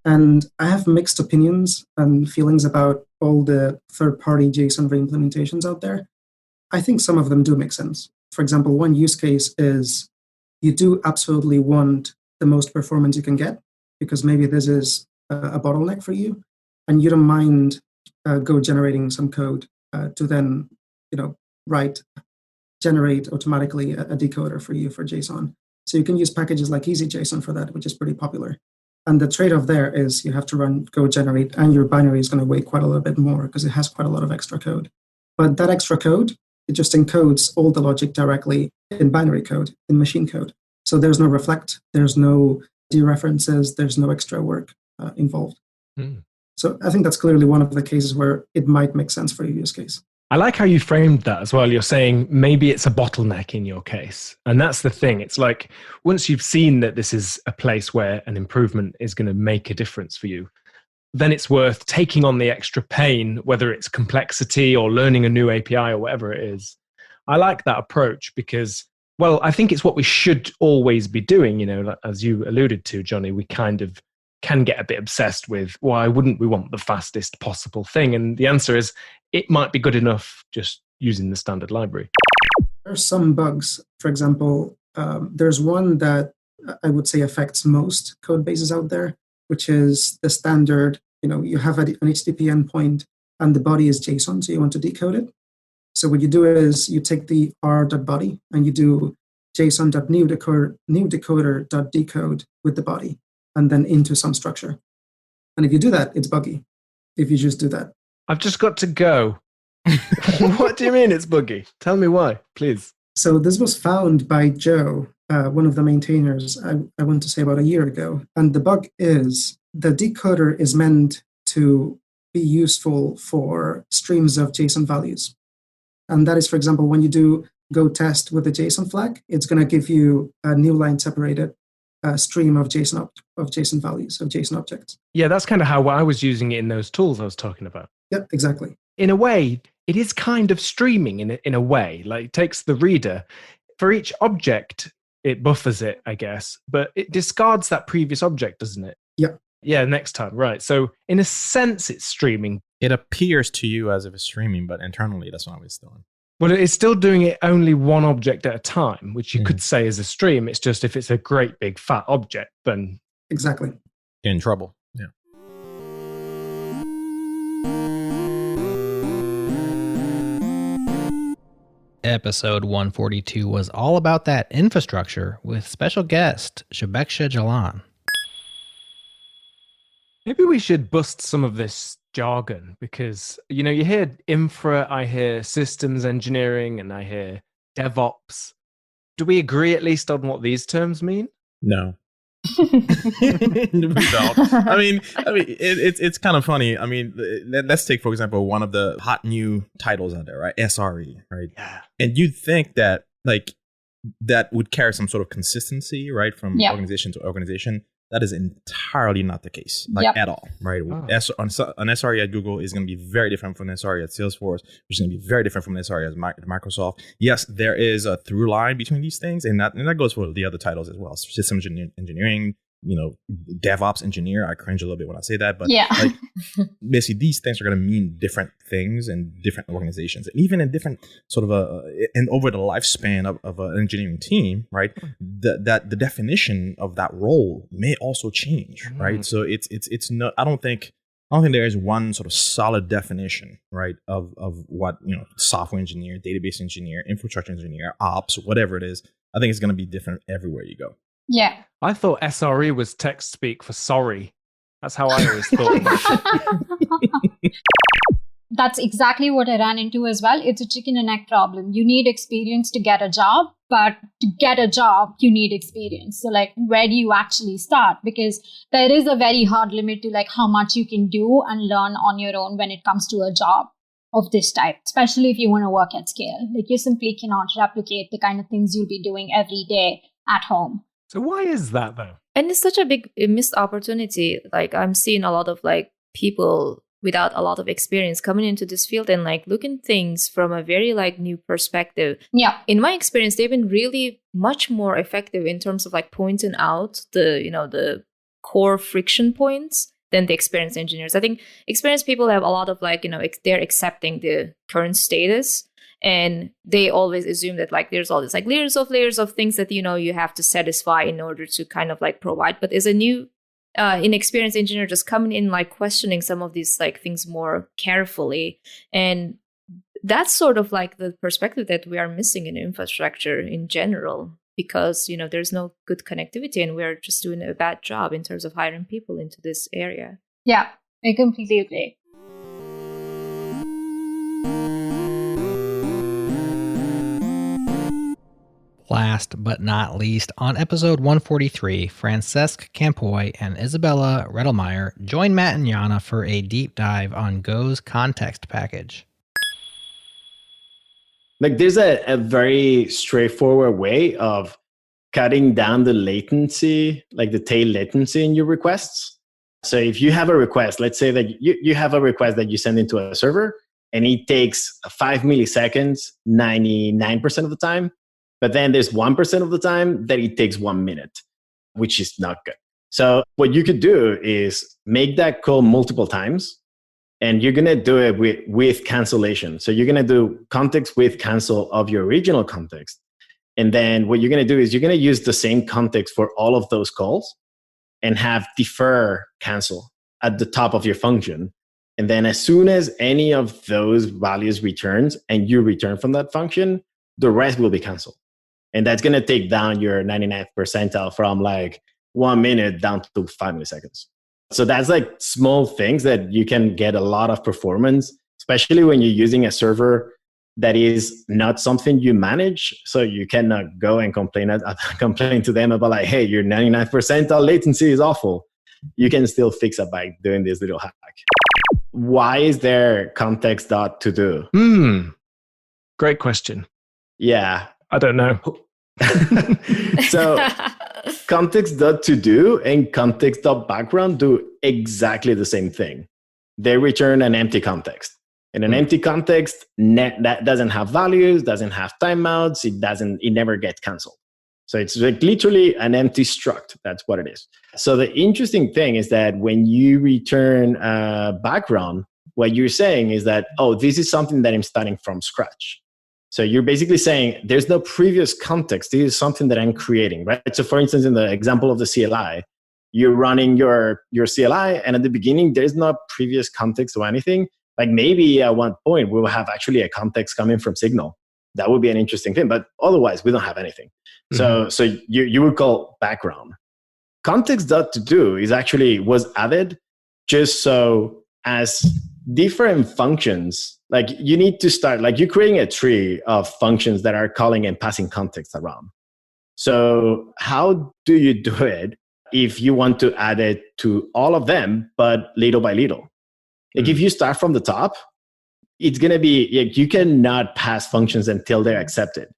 And I have mixed opinions and feelings about all the third-party JSON reimplementations out there. I think some of them do make sense. For example, one use case is you do absolutely want the most performance you can get because maybe this is a bottleneck for you, and you don't mind Go generating some code to then, generate automatically a decoder for you for JSON. So you can use packages like EasyJSON for that, which is pretty popular. And the trade-off there is you have to run Go generate, and your binary is going to weigh quite a little bit more because it has quite a lot of extra code. But that extra code, it just encodes all the logic directly in binary code, in machine code. So there's no reflect, there's no dereferences, there's no extra work involved. So I think that's clearly one of the cases where it might make sense for your use case. I like how you framed that as well. You're saying maybe it's a bottleneck in your case. And that's the thing. It's like once you've seen that this is a place where an improvement is going to make a difference for you, then it's worth taking on the extra pain, whether it's complexity or learning a new API or whatever it is. I like that approach because, well, I think it's what we should always be doing. As you alluded to, Johnny, we kind of can get a bit obsessed with why wouldn't we want the fastest possible thing? And the answer is it might be good enough just using the standard library. There are some bugs. For example, there's one that I would say affects most code bases out there, which is the standard, you have an HTTP endpoint and the body is JSON, so you want to decode it. So what you do is you take the r.body and you do json.newDecoder.decode with the body. and then into some structure. And if you do that, it's buggy. If you just do that. I've just got to go. What do you mean it's buggy? Tell me why, please. So this was found by Joe, one of the maintainers, I want to say about a year ago. And the bug is the decoder is meant to be useful for streams of JSON values. And that is, for example, when you do go test with a JSON flag, it's going to give you a new line separated stream of JSON values, of JSON objects. Yeah, that's kind of how I was using it in those tools I was talking about. Yep, exactly. In a way, it is kind of streaming in a way. Like it takes the reader. For each object, it buffers it, I guess, but it discards that previous object, doesn't it? Yeah. Yeah, next time, right. So in a sense, it's streaming. It appears to you as if it's streaming, but internally, that's not what it's doing. But it's still doing it only one object at a time, which you could say is a stream. It's just if it's a great big fat object, then... Exactly. You're in trouble. Yeah. Episode 142 was all about that infrastructure with special guest Shubeksha Jalan. Maybe we should bust some of this jargon because, you know, you hear infra, I hear systems engineering, and I hear DevOps. Do we agree at least on what these terms mean? No. We don't. I mean, it's kind of funny. I mean, let's take, for example, one of the hot new titles out there, right? SRE, right? Yeah. And you'd think that, like, that would carry some sort of consistency, right? From organization to organization. That is entirely not the case, at all, right? Oh. An SRE at Google is going to be very different from an SRE at Salesforce, which is going to be very different from an SRE at Microsoft. Yes, there is a through line between these things, and that goes for the other titles as well. System engineering, you know, DevOps engineer. I cringe a little bit when I say that, but like, basically these things are going to mean different things in different organizations, and even in different sort of and over the lifespan of an engineering team, right? The definition of that role may also change, right? So it's not. I don't think there is one sort of solid definition, right, of what, you know, software engineer, database engineer, infrastructure engineer, ops, whatever it is. I think it's going to be different everywhere you go. Yeah. I thought SRE was text speak for sorry. That's how I always thought. That's exactly what I ran into as well. It's a chicken and egg problem. You need experience to get a job, but to get a job, you need experience. So like, where do you actually start? Because there is a very hard limit to like how much you can do and learn on your own when it comes to a job of this type, especially if you want to work at scale. Like, you simply cannot replicate the kind of things you'll be doing every day at home. So why is that though? And it's such a big missed opportunity. Like, I'm seeing a lot of like people without a lot of experience coming into this field and like looking things from a very like new perspective. Yeah. In my experience, they've been really much more effective in terms of like pointing out the, you know, the core friction points than the experienced engineers. I think experienced people have a lot of like, you know, they're accepting the current status. And they always assume that like there's all this like layers of things that, you know, you have to satisfy in order to kind of like provide. But as a new inexperienced engineer just coming in, like questioning some of these like things more carefully. And that's sort of like the perspective that we are missing in infrastructure in general, because, you know, there's no good connectivity and we're just doing a bad job in terms of hiring people into this area. Yeah, I completely agree. Last but not least, on episode 143, Francesc Campoy and Isabella Redelmeyer join Matt and Yana for a deep dive on Go's context package. Like, there's a very straightforward way of cutting down the latency, like the tail latency in your requests. So if you have a request, let's say that you have a request that you send into a server and it takes 5 milliseconds 99% of the time. But then there's 1% of the time that it takes 1 minute, which is not good. So what you could do is make that call multiple times, and you're going to do it with cancellation. So you're going to do context with cancel of your original context. And then what you're going to do is you're going to use the same context for all of those calls and have defer cancel at the top of your function. And then as soon as any of those values returns and you return from that function, the rest will be canceled. And that's going to take down your 99th percentile from like 1 minute down to 5 milliseconds. So that's like small things that you can get a lot of performance, especially when you're using a server that is not something you manage. So you cannot go and complain to them about like, hey, your 99% latency is awful. You can still fix it by doing this little hack. Why is there context.todo? Great question. Yeah. I don't know. So context.todo and context.background do exactly the same thing. They return an empty context. In an empty context, that doesn't have values, doesn't have timeouts, it never gets canceled. So it's like literally an empty struct. That's what it is. So the interesting thing is that when you return background, what you're saying is that, oh, this is something that I'm starting from scratch. So you're basically saying there's no previous context. This is something that I'm creating, right? So for instance, in the example of the CLI, you're running your CLI, and at the beginning, there's no previous context or anything. Like maybe at one point, we will have actually a context coming from Signal. That would be an interesting thing, but otherwise, we don't have anything. So you would call background. Context.todo was added just so as different functions, like you need to start, like you're creating a tree of functions that are calling and passing context around. So how do you do it if you want to add it to all of them, but little by little? Like if you start from the top, it's going to be, you cannot pass functions until they're accepted.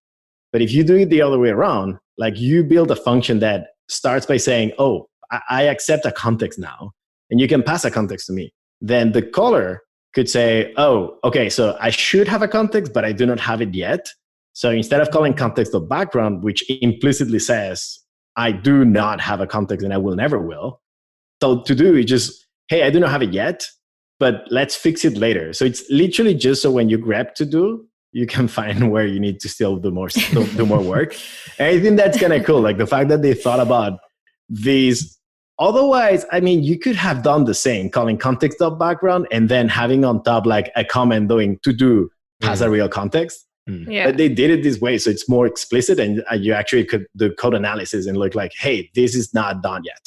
But if you do it the other way around, like you build a function that starts by saying, oh, I accept a context now, and you can pass a context to me. Then the caller could say, oh, okay, so I should have a context, but I do not have it yet. So instead of calling context.background, which implicitly says, I do not have a context and I will never will. So to do is just, hey, I do not have it yet, but let's fix it later. So it's literally just so when you grab to do, you can find where you need to still do more work. And I think that's kind of cool. Like the fact that they thought about these. Otherwise, I mean, you could have done the same, calling context.background and then having on top like a comment doing to do has a real context. Yeah. But they did it this way, so it's more explicit, and you actually could do code analysis and look like, hey, this is not done yet.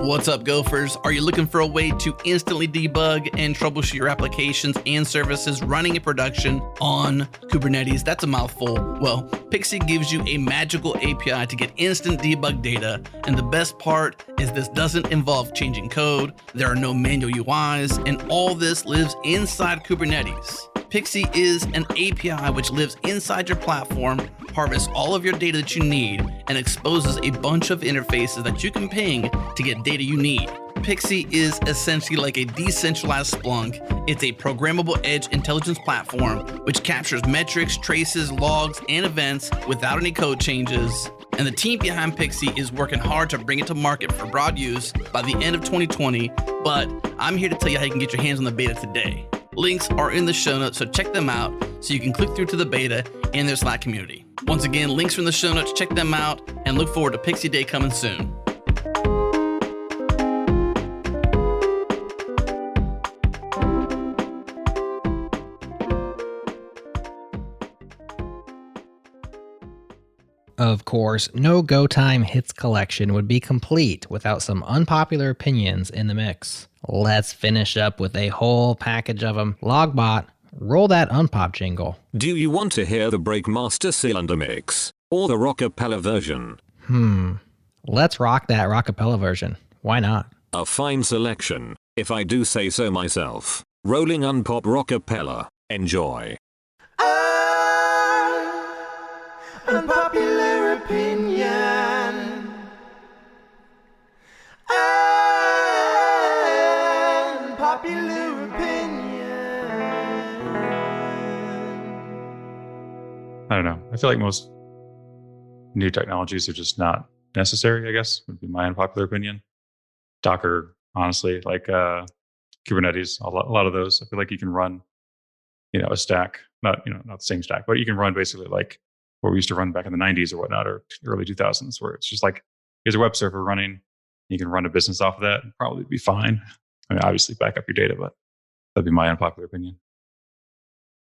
What's up, Gophers? Are you looking for a way to instantly debug and troubleshoot your applications and services running in production on Kubernetes? That's a mouthful. Well, Pixie gives you a magical API to get instant debug data. And the best part is this doesn't involve changing code. There are no manual UIs, and all this lives inside Kubernetes. Pixie is an API which lives inside your platform, harvests all of your data that you need, and exposes a bunch of interfaces that you can ping to get data you need. Pixie is essentially like a decentralized Splunk. It's a programmable edge intelligence platform which captures metrics, traces, logs, and events without any code changes. And the team behind Pixie is working hard to bring it to market for broad use by the end of 2020, but I'm here to tell you how you can get your hands on the beta today. Links are in the show notes, so check them out so you can click through to the beta in their Slack community. Once again, links are in the show notes, check them out, and look forward to Pixie Day coming soon. Of course, no Go Time Hits collection would be complete without some unpopular opinions in the mix. Let's finish up with a whole package of them. Logbot, roll that unpop jingle. Do you want to hear the Breakmaster Cylinder mix or the Rockapella version? Let's rock that Rockapella version. Why not? A fine selection, if I do say so myself. Rolling unpop Rockapella. Enjoy. Unpopular opinion. Unpopular opinion. I don't know. I feel like most new technologies are just not necessary, I guess, would be my unpopular opinion. Docker, honestly, like Kubernetes, a lot of those. I feel like you can run, a stack, not the same stack, but you can run basically like what we used to run back in the 90s or whatnot, or early 2000s, where it's just like, here's a web server running, you can run a business off of that and probably be fine. I mean, obviously back up your data, but that'd be my unpopular opinion.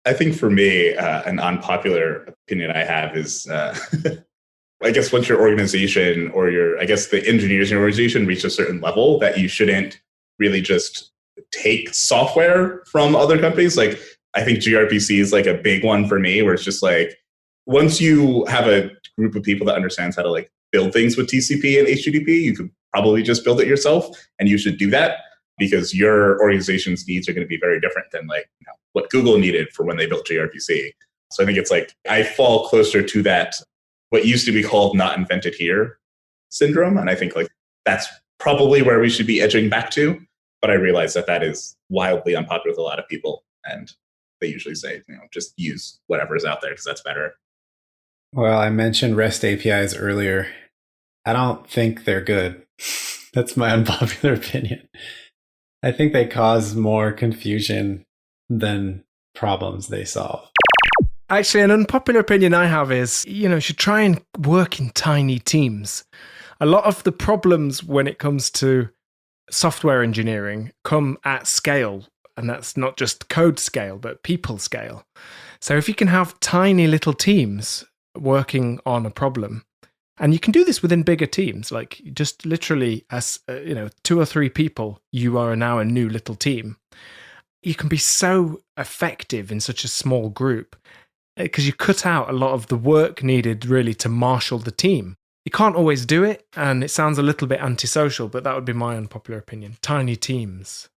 I think for me, an unpopular opinion I have is, I guess once your organization or the engineers in your organization reach a certain level, that you shouldn't really just take software from other companies. Like, I think gRPC is like a big one for me, where it's just like, once you have a group of people that understands how to like build things with TCP and HTTP, you could probably just build it yourself, and you should do that because your organization's needs are going to be very different than like what Google needed for when they built gRPC. So I think it's like I fall closer to that, what used to be called not invented here syndrome. And I think like that's probably where we should be edging back to. But I realize that is wildly unpopular with a lot of people. And they usually say, just use whatever is out there because that's better. Well, I mentioned REST APIs earlier. I don't think they're good. That's my unpopular opinion. I think they cause more confusion than problems they solve. Actually, an unpopular opinion I have is, you should try and work in tiny teams. A lot of the problems when it comes to software engineering come at scale, and that's not just code scale, but people scale. So if you can have tiny little teams working on a problem, and you can do this within bigger teams, like just literally as 2 or 3 people, you are now a new little team. You can be so effective in such a small group because you cut out a lot of the work needed really to marshal the team. You can't always do it, and it sounds a little bit antisocial, but that would be my unpopular opinion. Tiny teams.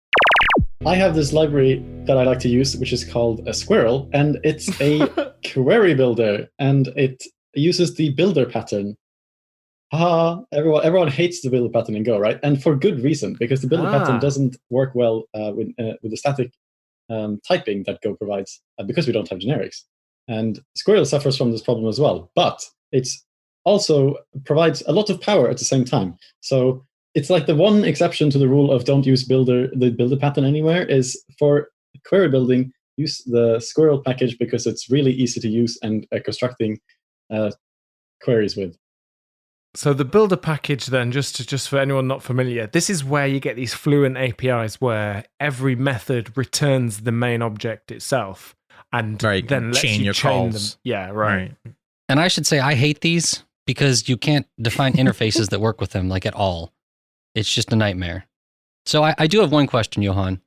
I have this library that I like to use, which is called a Squirrel, and it's a query builder, and it uses the builder pattern. Everyone hates the builder pattern in Go, right? And for good reason, because the builder pattern doesn't work well with the static typing that Go provides, because we don't have generics. And Squirrel suffers from this problem as well, but it's also provides a lot of power at the same time. So it's like the one exception to the rule of don't use the builder pattern anywhere is for query building, use the Squirrel package because it's really easy to use and constructing queries with. So the builder package then, just for anyone not familiar, this is where you get these fluent APIs where every method returns the main object itself and then lets you chain them. Yeah, right. And I should say I hate these because you can't define interfaces that work with them like at all. It's just a nightmare. So I do have one question, Johan.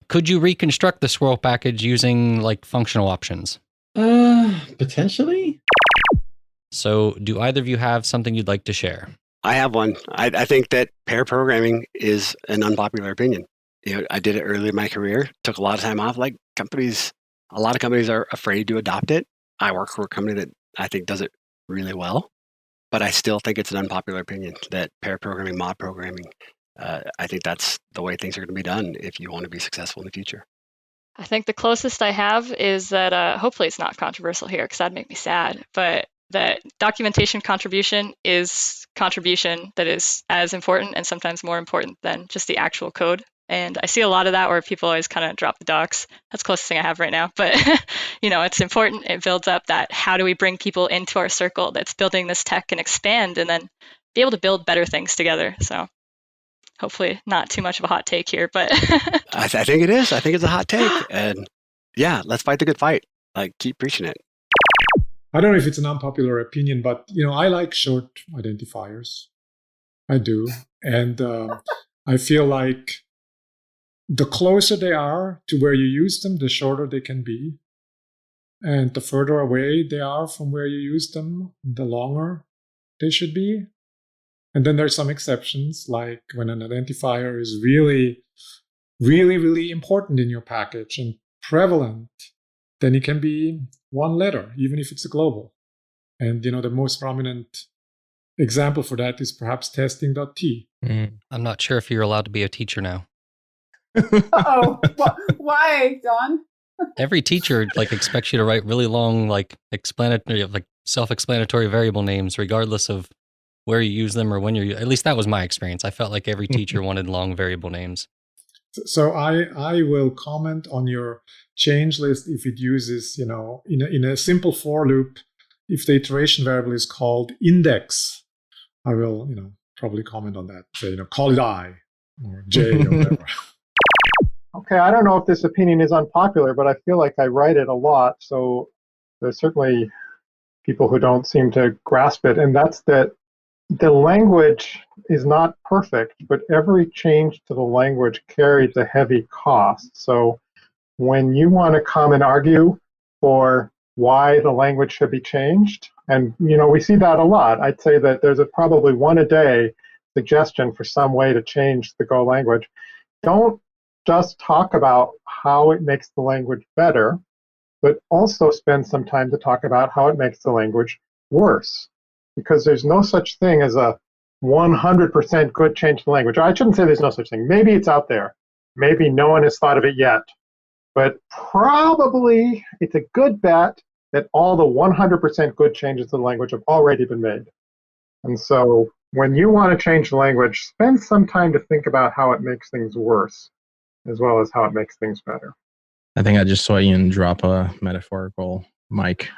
Could you reconstruct the Squirrel package using like functional options? Potentially. So do either of you have something you'd like to share? I have one. I think that pair programming is an unpopular opinion. I did it early in my career, took a lot of time off. Like a lot of companies are afraid to adopt it. I work for a company that I think does it really well, but I still think it's an unpopular opinion that pair programming, mod programming, I think that's the way things are going to be done if you want to be successful in the future. I think the closest I have is that, hopefully it's not controversial here because that'd make me sad, but that documentation contribution is contribution that is as important and sometimes more important than just the actual code. And I see a lot of that where people always kind of drop the docs. That's the closest thing I have right now. But, it's important. It builds up that how do we bring people into our circle that's building this tech and expand and then be able to build better things together. So hopefully not too much of a hot take here, but I think it is. I think it's a hot take. And yeah, let's fight the good fight. Like, keep preaching it. I don't know if it's an unpopular opinion, but, I like short identifiers. I do. And I feel like the closer they are to where you use them, the shorter they can be. And the further away they are from where you use them, the longer they should be. And then there's some exceptions, like when an identifier is really, really, really important in your package and prevalent, then it can be one letter, even if it's a global. And, the most prominent example for that is perhaps testing.t. I'm not sure if you're allowed to be a teacher now. Uh-oh. Why, Don? Every teacher expects you to write really long, self-explanatory variable names, regardless of where you use them or when you're. At least that was my experience. I felt like every teacher wanted long variable names. So I will comment on your change list if it uses, in a simple for loop, if the iteration variable is called index, I will, probably comment on that. Say, call it I or J or whatever. Okay, I don't know if this opinion is unpopular, but I feel like I write it a lot. So there's certainly people who don't seem to grasp it. And that's that the language is not perfect, but every change to the language carries a heavy cost. So when you want to come and argue for why the language should be changed, and we see that a lot. I'd say that there's probably one a day suggestion for some way to change the Go language. Don't just talk about how it makes the language better, but also spend some time to talk about how it makes the language worse. Because there's no such thing as a 100% good change to the language. I shouldn't say there's no such thing. Maybe it's out there. Maybe no one has thought of it yet. But probably it's a good bet that all the 100% good changes to the language have already been made. And so when you want to change the language, spend some time to think about how it makes things worse, as well as how it makes things better. I think I just saw Ian drop a metaphorical mic.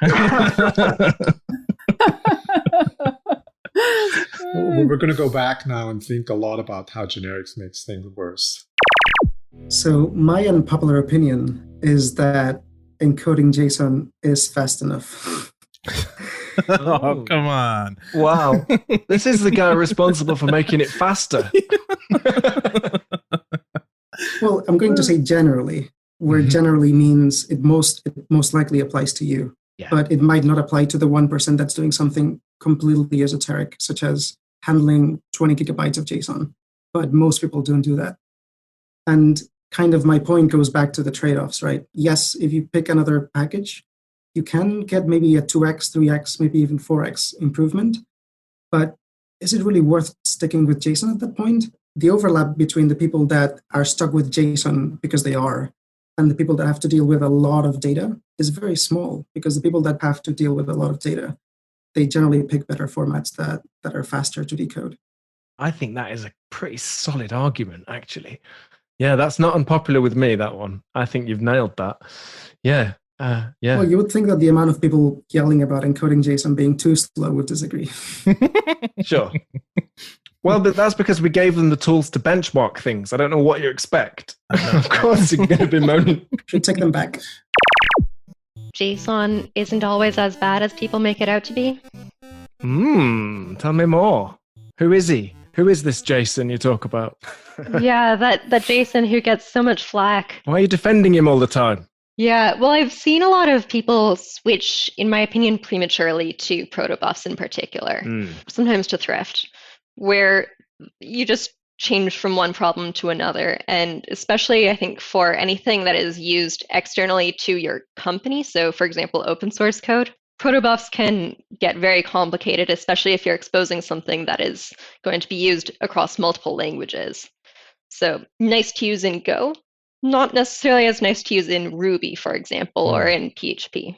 We're going to go back now and think a lot about how generics makes things worse. So my unpopular opinion is that encoding JSON is fast enough. Oh, come on. Wow. This is the guy responsible for making it faster. Well, I'm going to say generally, where generally means it most likely applies to you. Yeah. But it might not apply to the 1% that's doing something completely esoteric, such as handling 20 gigabytes of JSON. But most people don't do that. And kind of my point goes back to the trade-offs, right? Yes, if you pick another package, you can get maybe a 2x, 3x, maybe even 4x improvement. But is it really worth sticking with JSON at that point? The overlap between the people that are stuck with JSON because they are, and the people that have to deal with a lot of data is very small, because the people that have to deal with a lot of data, they generally pick better formats that are faster to decode. I think that is a pretty solid argument, actually. Yeah, that's not unpopular with me, that one. I think you've nailed that. Yeah. Yeah. Well, you would think that the amount of people yelling about encoding JSON being too slow would disagree. Sure. Well, but that's because we gave them the tools to benchmark things. I don't know what you expect. Of course, you're going to be moaning. Should take them back. JSON isn't always as bad as people make it out to be. Tell me more. Who is he? Who is this Jason you talk about? Yeah, that Jason who gets so much flack. Why are you defending him all the time? Yeah, well, I've seen a lot of people switch, in my opinion, prematurely to protobufs in particular, sometimes to Thrift, where you just change from one problem to another. And especially, I think, for anything that is used externally to your company, so for example, open source code, protobufs can get very complicated, especially if you're exposing something that is going to be used across multiple languages. So nice to use in Go, not necessarily as nice to use in Ruby, for example, or in PHP.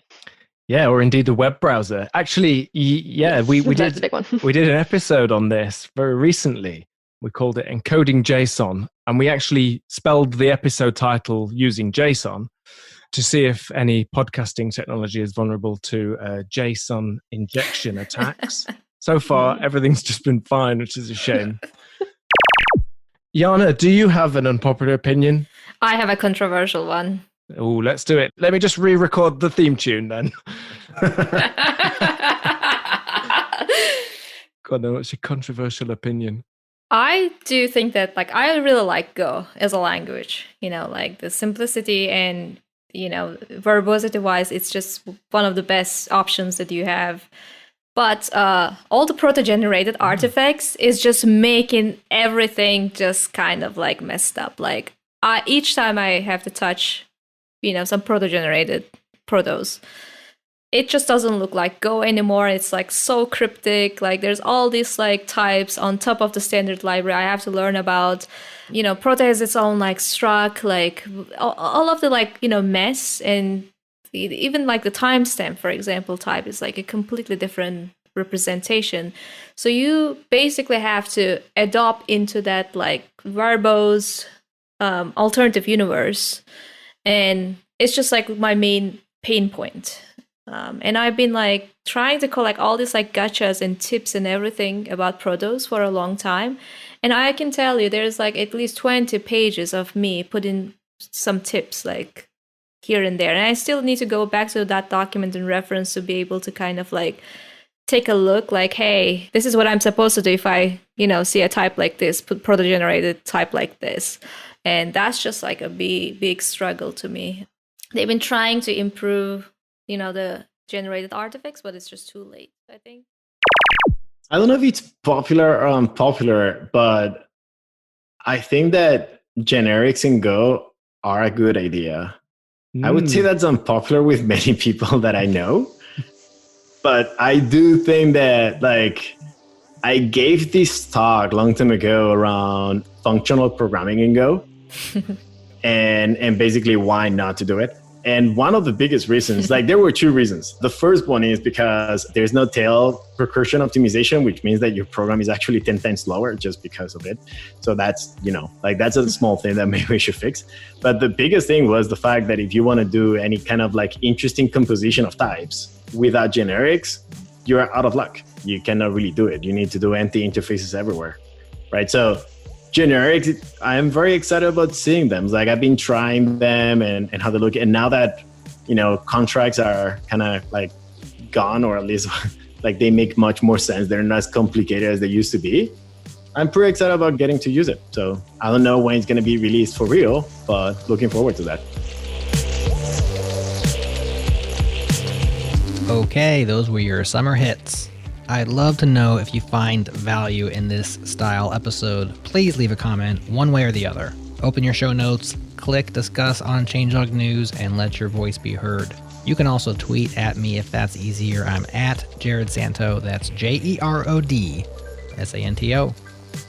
Yeah, or indeed the web browser. Actually, yeah, we That's did a big one. we did an episode on this very recently. We called it Encoding JSON, and we actually spelled the episode title using JSON to see if any podcasting technology is vulnerable to JSON injection attacks. So far, everything's just been fine, which is a shame. Jana, do you have an unpopular opinion? I have a controversial one. Oh, let's do it. Let me just re-record the theme tune then. God, no, what's your controversial opinion? I do think that, like, I really like Go as a language, like the simplicity and, verbosity wise, it's just one of the best options that you have. But all the proto-generated artifacts is just making everything just kind of like messed up. Like each time I have to touch, some proto-generated protos, it just doesn't look like Go anymore. It's like so cryptic. Like there's all these like types on top of the standard library I have to learn about. Proto has its own like struct, like all of the like, mess, and even like the timestamp, for example, type is like a completely different representation. So you basically have to adopt into that like verbose alternative universe. And it's just like my main pain point. And I've been like trying to collect all these like gotchas and tips and everything about protos for a long time. And I can tell you there's like at least 20 pages of me putting some tips like here and there. And I still need to go back to that document and reference to be able to kind of like take a look like, hey, this is what I'm supposed to do if I, see a type like this, put proto-generated type like this. And that's just like a big struggle to me. They've been trying to improve, the generated artifacts, but it's just too late, I think. I don't know if it's popular or unpopular, but I think that generics in Go are a good idea. I would say that's unpopular with many people that I know. But I do think that, like, I gave this talk a long time ago around functional programming in Go and basically why not to do it. And one of the biggest reasons, like there were two reasons. The first one is because there's no tail recursion optimization, which means that your program is actually 10 times slower just because of it. So that's, that's a small thing that maybe we should fix. But the biggest thing was the fact that if you want to do any kind of like interesting composition of types without generics, you're out of luck. You cannot really do it. You need to do empty interfaces everywhere, right? So generics, I am very excited about seeing them. Like I've been trying them and how they look. And now that, contracts are kind of like gone, or at least like they make much more sense. They're not as complicated as they used to be. I'm pretty excited about getting to use it. So I don't know when it's going to be released for real, but looking forward to that. Okay, those were your summer hits. I'd love to know if you find value in this style episode. Please leave a comment one way or the other. Open your show notes, click discuss on Changelog News, and let your voice be heard. You can also tweet at me if that's easier. I'm at Jared Santo. That's JerodSanto.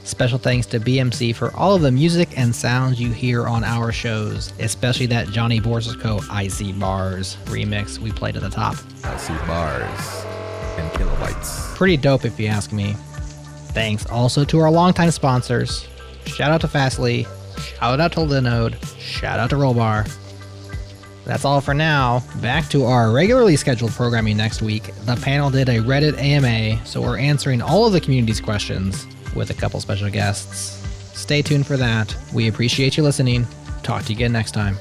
Special thanks to BMC for all of the music and sounds you hear on our shows, especially that Johnny Borsco I See Bars remix we played at the top. I See Bars and kilobytes. Pretty dope if you ask me. Thanks also to our longtime sponsors. Shout out to Fastly, shout out to Linode, shout out to Rollbar. That's all for now. Back to our regularly scheduled programming next week. The panel did a Reddit AMA, so we're answering all of the community's questions with a couple special guests. Stay tuned for that. We appreciate you listening. Talk to you again next time.